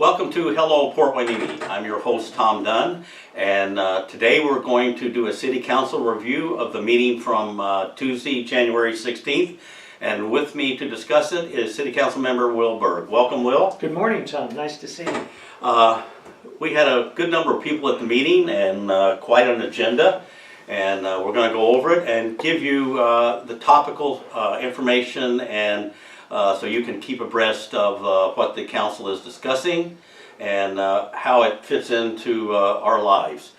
Welcome to Hello Port Hueneme. I'm your host Tom Dunn, and today we're going to do a City Council review of the meeting from Tuesday, January 16th. And with me to discuss it is City Council Member Will Berg. Welcome, Will. Good morning, Tom. Nice to see you. We had a good number of people at the meeting and quite an agenda. And we're going to go over it and give you the topical information and so you can keep abreast of what the council is discussing and how it fits into our lives.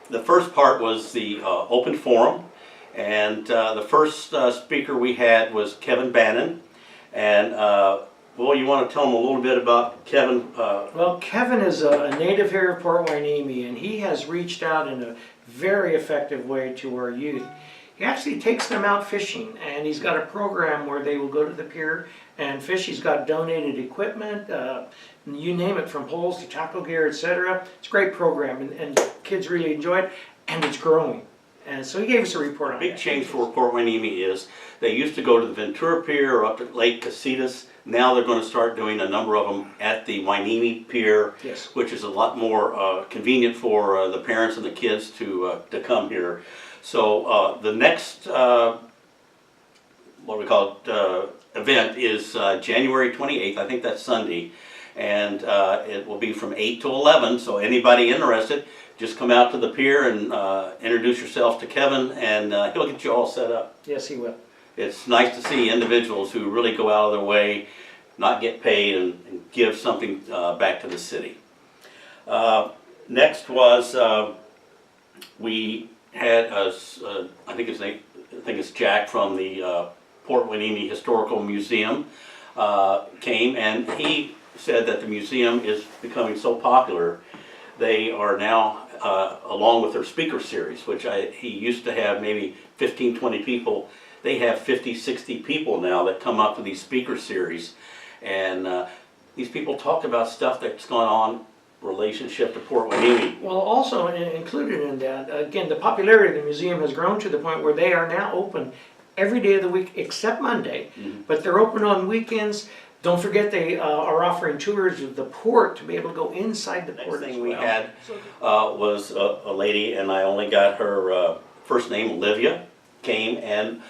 The first part was the open forum, and the first speaker we had was Kevin Bannon. And Will, you want to tell them a little bit about Kevin? Well, Kevin is a native here of Port Hueneme, and he has reached out in a very effective way to our youth. He actually takes them out fishing, and he's got a program where they will go to the pier and fish. He's got donated equipment, you name it, from poles to tackle gear, etc. It's a great program, and kids really enjoy it, and it's growing. And so he gave us a report on it. Big change for Port Hueneme is they used to go to the Ventura Pier or up at Lake Casitas. Now they're going to start doing a number of them at the Hueneme Pier, yes, which is a lot more convenient for the parents and the kids to come here. So the next, what we call it, event is January 28th. I think that's Sunday. And it will be from 8 to 11. So anybody interested, just come out to the pier and introduce yourself to Kevin, and he'll get you all set up. Yes, he will. It's nice to see individuals who really go out of their way, not get paid, and give something back to the city. Next was we had I think it's Jack from the Port Hueneme Historical Museum came, and he said that the museum is becoming so popular. They are now, along with their speaker series, which he used to have maybe 15, 20 people, they have 50, 60 people now that come up to these speaker series. And these people talk about stuff that's gone on relationship to Port Hueneme. Well, also included in that, again, the popularity of the museum has grown to the point where they are now open every day of the week except Monday, but they're open on weekends. Don't forget they are offering tours of the port to be able to go inside the port. Next thing we had was a lady, and I only got her first name, Olivia, came, and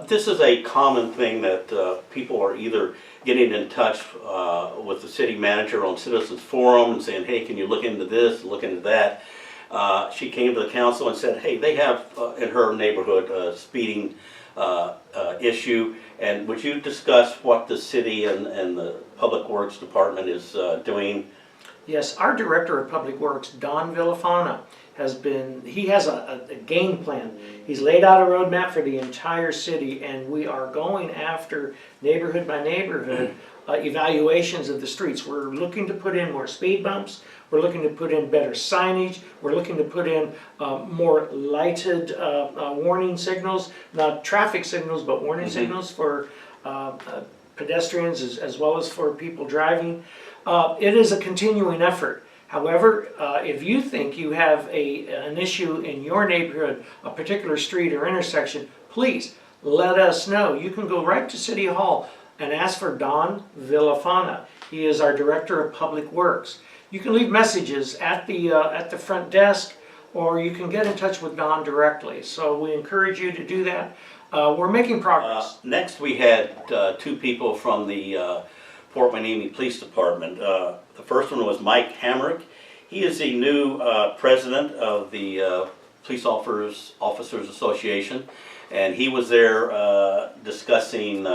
this is a common thing that people are either getting in touch with the city manager on Citizens Forum and saying, hey, can you look into this, look into that. She came to the council and said, hey, they have in her neighborhood a speeding issue, and would you discuss what the city and the Public Works Department is doing? Yes, our Director of Public Works, Don Villafana, he has a game plan. He's laid out a roadmap for the entire city, and we are going after neighborhood by neighborhood evaluations of the streets. We're looking to put in more speed bumps. We're looking to put in better signage. We're looking to put in more lighted warning signals, not traffic signals, but warning signals for pedestrians as well as for people driving. It is a continuing effort. However, if you think you have an issue in your neighborhood, a particular street or intersection, please let us know. You can go right to City Hall and ask for Don Villafana. He is our Director of Public Works. You can leave messages at the front desk, or you can get in touch with Don directly. So we encourage you to do that. We're making progress. Next we had two people from the Port Hueneme Police Department. The first one was Mike Hamrick. He is the new president of the Police Officers Association, and he was there discussing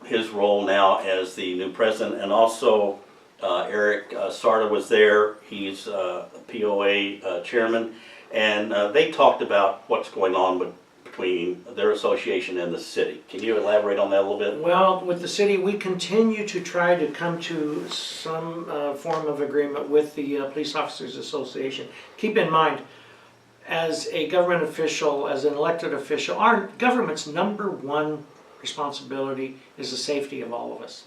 his role now as the new president, and also Eric Sarda was there. He's POA chairman, and they talked about what's going on between their association and the city. Can you elaborate on that a little bit? Well, with the city, we continue to try to come to some form of agreement with the Police Officers Association. Keep in mind, as a government official, as an elected official, our government's #1 responsibility is the safety of all of us.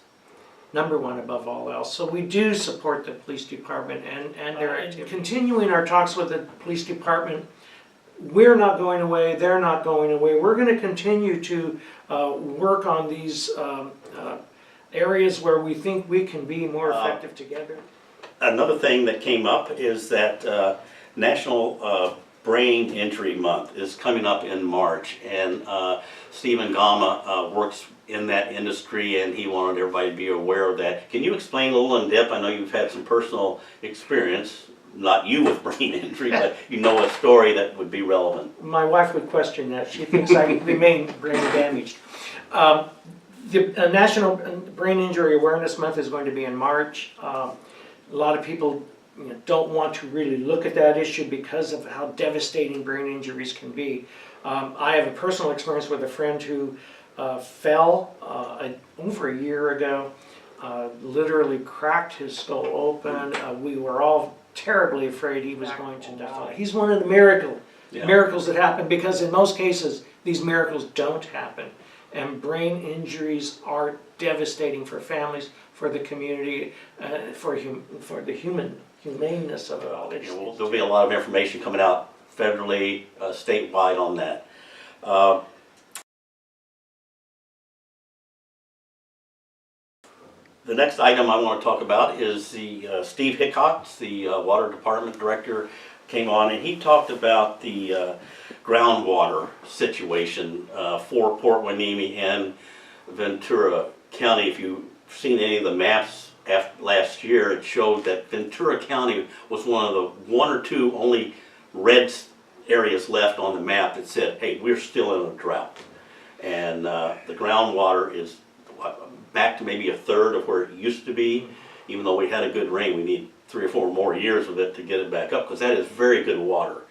#1 above all else. So we do support the police department, and they're continuing our talks with the police department we're not going away, they're not going away. We're going to continue to work on these areas where we think we can be more effective together. Another thing that came up is that National Brain Injury Month is coming up in March, and Stephen Gama works in that industry, and he wanted everybody to be aware of that. Can you explain a little in depth? I know you've had some personal experience, not you with brain injury, but you know a story that would be relevant. My wife would question that. She thinks I remain brain damaged. The National Brain Injury Awareness Month is going to be in March. A lot of people don't want to really look at that issue because of how devastating brain injuries can be. I have a personal experience with a friend who fell over a year ago, literally cracked his skull open. We were all terribly afraid he was going to die. He's one of the miracles that happen, because in most cases these miracles don't happen. And brain injuries are devastating for families, for the community, for the humaneness of it all. There'll be a lot of information coming out federally, statewide on that. The next item I want to talk about is the Steve Hickox, the Water Department Director, came on, and he talked about the groundwater situation for Port Hueneme and Ventura County. If you've seen any of the maps last year, it showed that Ventura County was one of the one or two only red areas left on the map that said, hey, we're still in a drought. And the groundwater is back to maybe a third of where it used to be. Even though we had a good rain, we need 3 or 4 more years of it to get it back up, because that is very good water.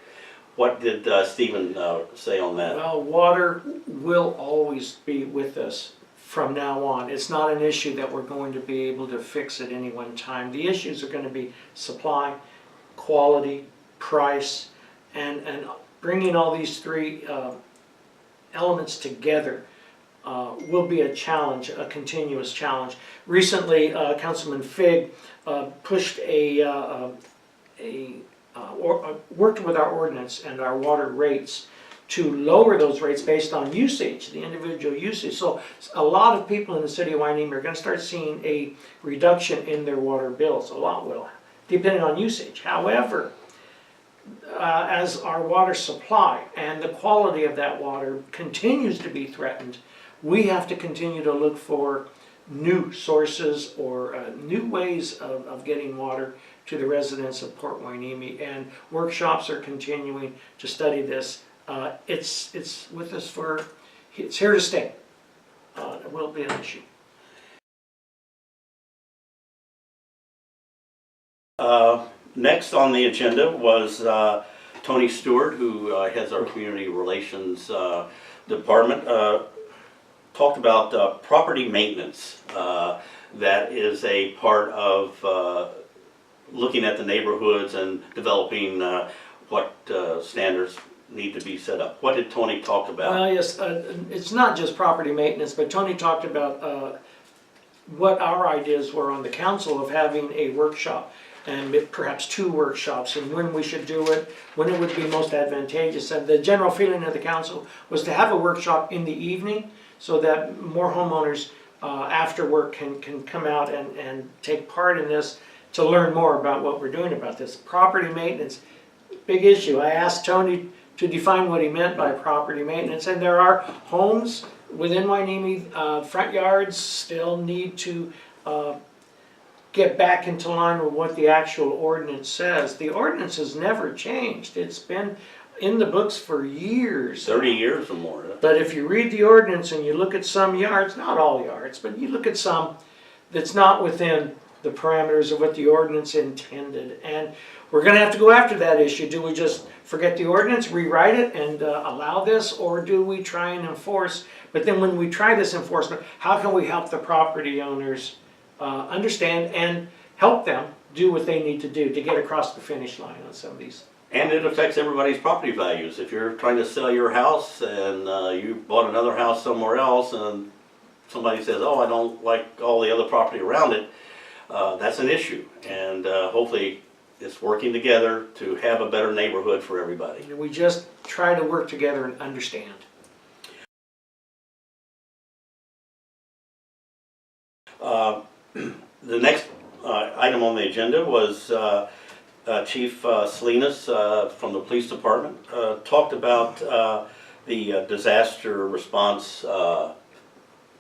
What did Stephen say on that? Well, water will always be with us from now on. It's not an issue that we're going to be able to fix at any one time. The issues are going to be supply, quality, price, and bringing all these 3 elements together will be a challenge, a continuous challenge. Recently, Councilman Figg pushed worked with our ordinance and our water rates to lower those rates based on usage, the individual usage. So a lot of people in the city of Hueneme are going to start seeing a reduction in their water bills. A lot will, depending on usage. However, as our water supply and the quality of that water continues to be threatened, we have to continue to look for new sources or new ways of getting water to the residents of Port Hueneme, and workshops are continuing to study this. It's with us it's here to stay. It will be an issue. Next on the agenda was Tony Stewart, who heads our community relations department. Talked about property maintenance. That is a part of looking at the neighborhoods and developing what standards need to be set up. What did Tony talk about? Well, yes, it's not just property maintenance, but Tony talked about what our ideas were on the council of having a workshop, and perhaps 2 workshops, and when we should do it, when it would be most advantageous. And the general feeling of the council was to have a workshop in the evening, so that more homeowners after work can come out and take part in this to learn more about what we're doing about this. Property maintenance, big issue. I asked Tony to define what he meant by property maintenance, and there are homes within Hueneme, front yards still need to get back into line with what the actual ordinance says. The ordinance has never changed. It's been in the books for years. 30 years or more. But if you read the ordinance and you look at some yards, not all yards, but you look at some that's not within the parameters of what the ordinance intended. And we're going to have to go after that issue. Do we just forget the ordinance, rewrite it, and allow this, or do we try and enforce? But then when we try this enforcement, how can we help the property owners understand and help them do what they need to do to get across the finish line on some of these? And it affects everybody's property values. If you're trying to sell your house and you bought another house somewhere else, and somebody says, oh, I don't like all the other property around it, that's an issue. And hopefully it's working together to have a better neighborhood for everybody. We just try to work together and understand. The next item on the agenda was Chief Salinas from the police department talked about the disaster response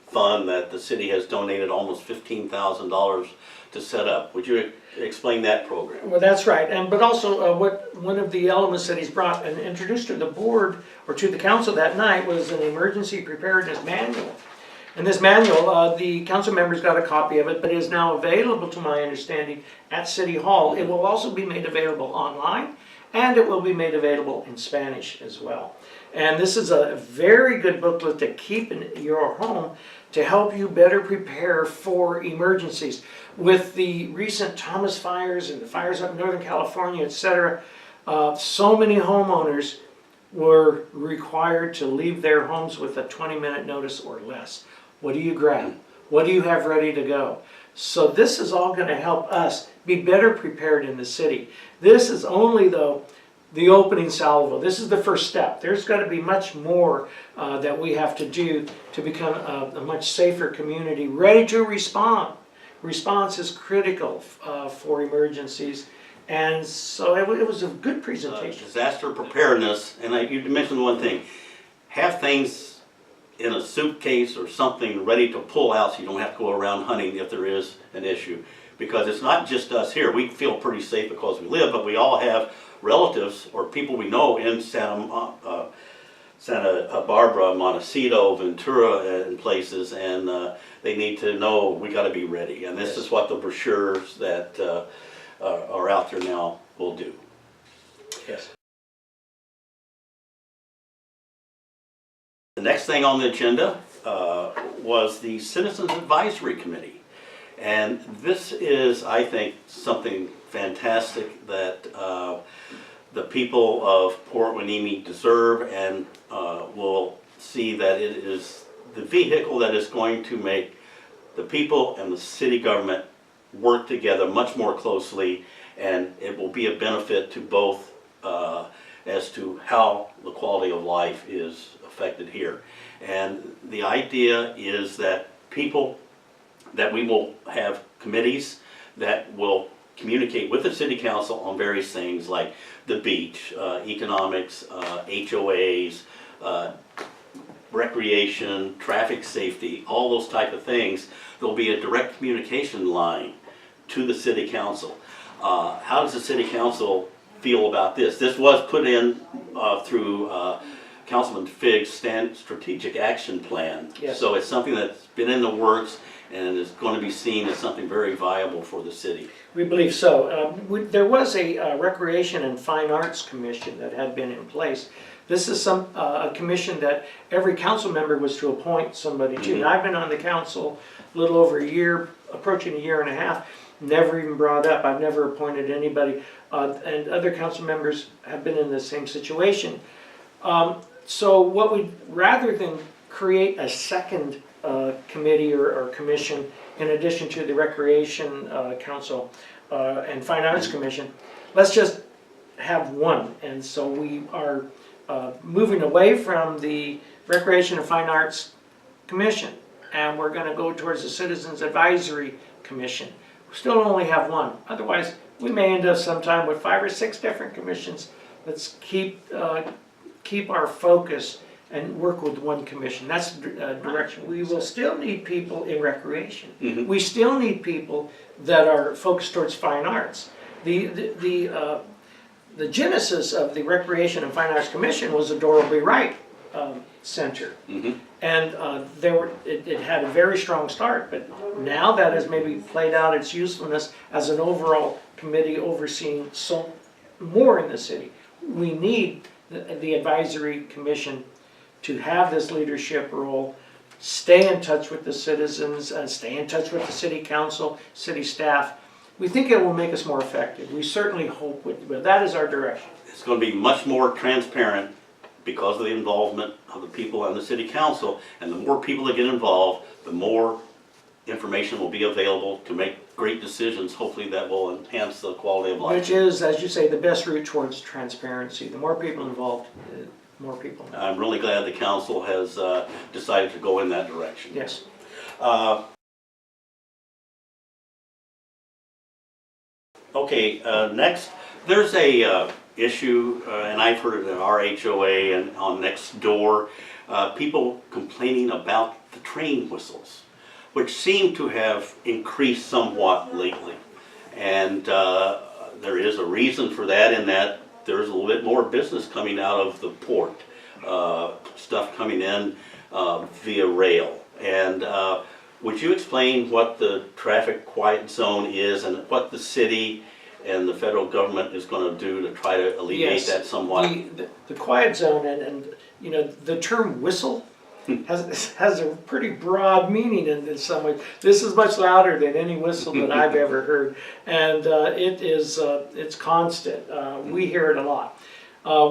fund that the city has donated almost $15,000 to set up. Would you explain that program? Well, that's right, but also one of the elements that he's brought and introduced to the board or to the council that night was an emergency preparedness manual. And this manual, the council members got a copy of it, but it is now available, to my understanding, at City Hall. It will also be made available online, and it will be made available in Spanish as well. And this is a very good booklet to keep in your home to help you better prepare for emergencies. With the recent Thomas fires and the fires up in Northern California, etc., so many homeowners were required to leave their homes with a 20-minute notice or less. What do you grab? What do you have ready to go? So this is all going to help us be better prepared in the city. This is only, though, the opening salvo. This is the first step. There's got to be much more that we have to do to become a much safer community, ready to respond. Response is critical for emergencies. And so it was a good presentation. Disaster preparedness, and you mentioned one thing, have things in a suitcase or something ready to pull out so you don't have to go around hunting if there is an issue. Because it's not just us here. We feel pretty safe because we live, but we all have relatives or people we know in Santa Barbara, Montecito, Ventura, and places, and they need to know we got to be ready. And this is what the brochures that are out there now will do. Yes. The next thing on the agenda was the Citizens Advisory Committee. And this is, I think, something fantastic that the people of Port Hueneme deserve, and will see that it is the vehicle that is going to make the people and the city government work together much more closely, and it will be a benefit to both as to how the quality of life is affected here. And the idea is that we will have committees that will communicate with the city council on various things like the beach, economics, HOAs, recreation, traffic safety, all those type of things. There'll be a direct communication line to the city council. How does the city council feel about this? This was put in through Councilman Figg's strategic action plan. Yes. So it's something that's been in the works and is going to be seen as something very viable for the city. We believe so. There was a Recreation and Fine Arts Commission that had been in place. This is a commission that every council member was to appoint somebody to. And I've been on the council a little over a year, approaching a year and a half, never even brought up. I've never appointed anybody. And other council members have been in the same situation. So what we, rather than create a second committee or commission in addition to the Recreation Council and Fine Arts Commission, let's just have one. And so we are moving away from the Recreation and Fine Arts Commission, and we're going to go towards the Citizens Advisory Commission. We still only have one. Otherwise, we may end up sometime with 5 or 6 different commissions. Let's keep our focus and work with one commission. That's the direction. We will still need people in recreation. We still need people that are focused towards fine arts. The genesis of the Recreation and Fine Arts Commission was the Dorothy Wright Center. And it had a very strong start, but now that has maybe played out its usefulness as an overall committee overseeing more in the city. We need the advisory commission to have this leadership role, stay in touch with the citizens, stay in touch with the city council, city staff. We think it will make us more effective. We certainly hope, but that is our direction. It's going to be much more transparent because of the involvement of the people and the city council, and the more people that get involved, the more information will be available to make great decisions, hopefully that will enhance the quality of life. Which is, as you say, the best route towards transparency. The more people involved, the more people know. I'm really glad the council has decided to go in that direction. Yes. Okay, next, there's a issue, and I've heard it in our HOA and on next door, people complaining about the train whistles, which seem to have increased somewhat lately. And there is a reason for that, in that there's a little bit more business coming out of the port, stuff coming in via rail. And would you explain what the traffic quiet zone is and what the city and the federal government is going to do to try to alleviate that somewhat? The quiet zone, and you know, the term whistle has a pretty broad meaning in some ways. This is much louder than any whistle that I've ever heard, and it's constant. We hear it a lot.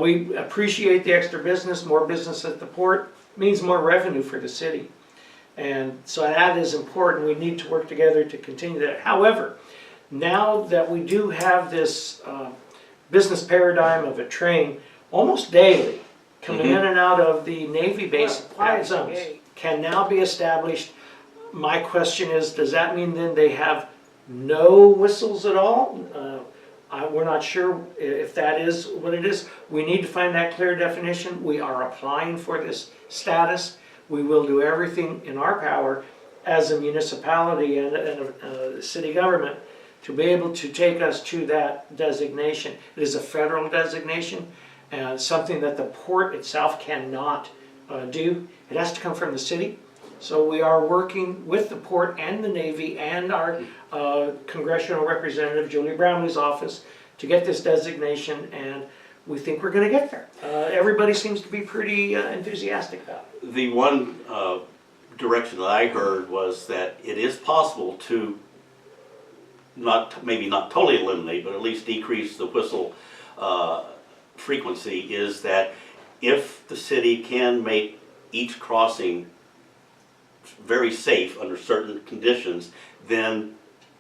We appreciate the extra business. More business at the port means more revenue for the city. And so that is important. We need to work together to continue that. However, now that we do have this business paradigm of a train almost daily coming in and out of the Navy base, quiet zones can now be established. My question is, does that mean then they have no whistles at all? We're not sure if that is what it is. We need to find that clear definition. We are applying for this status. We will do everything in our power as a municipality and a city government to be able to take us to that designation. It is a federal designation, and something that the port itself cannot do. It has to come from the city. So we are working with the port and the Navy and our congressional representative, Julie Brownlee's office, to get this designation, and we think we're going to get there. Everybody seems to be pretty enthusiastic about it. The one direction that I heard was that it is possible to maybe not totally eliminate, but at least decrease the whistle frequency, is that if the city can make each crossing very safe under certain conditions, then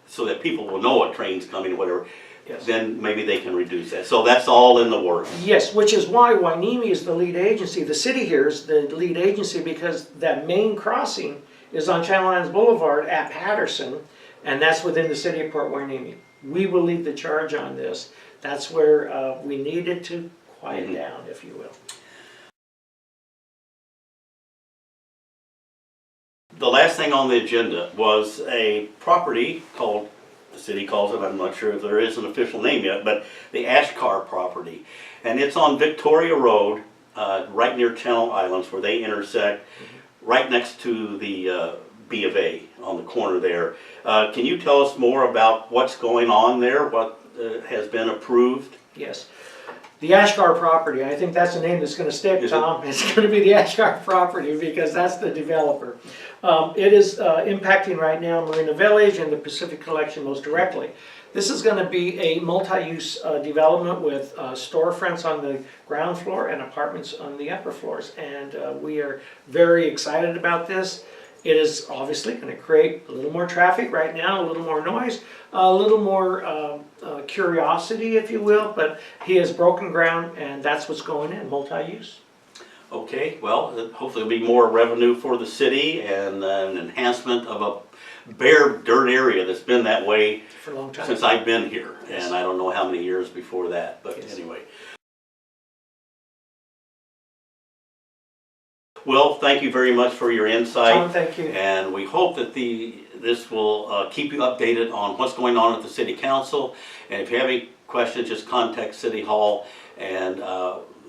so that people will know a train's coming or whatever, Yes. then maybe they can reduce that. So that's all in the works. Yes, which is why Hueneme is the lead agency. The city here is the lead agency because that main crossing is on Channel Islands Boulevard at Patterson, and that's within the city of Port Hueneme. We will lead the charge on this. That's where we needed to quiet down, if you will. The last thing on the agenda was a property called, the city calls it, I'm not sure if there is an official name yet, but the Ashcar property. And it's on Victoria Road, right near Channel Islands, where they intersect, right next to the B of A on the corner there. Can you tell us more about what's going on there, what has been approved? Yes. The Ashcar property, I think that's the name that's going to stick, Tom. It's going to be the Ashcar property because that's the developer. It is impacting right now Marina Village and the Pacific Collection most directly. This is going to be a multi-use development with storefronts on the ground floor and apartments on the upper floors. And we are very excited about this. It is obviously going to create a little more traffic right now, a little more noise, a little more curiosity, if you will, but he has broken ground and that's what's going in, multi-use. Okay, well, hopefully there'll be more revenue for the city and an enhancement of a bare dirt area that's been that way for a long time since I've been here. Yes. And I don't know how many years before that, but Yes. anyway. Well, thank you very much for your insight. Tom, thank you. And we hope that this will keep you updated on what's going on at the City Council. And if you have any questions, just contact City Hall and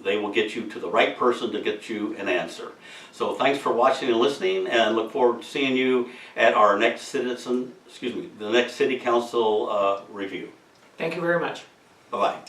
they will get you to the right person to get you an answer. So thanks for watching and listening, and look forward to seeing you at our next the next City Council review. Thank you very much. Bye-bye.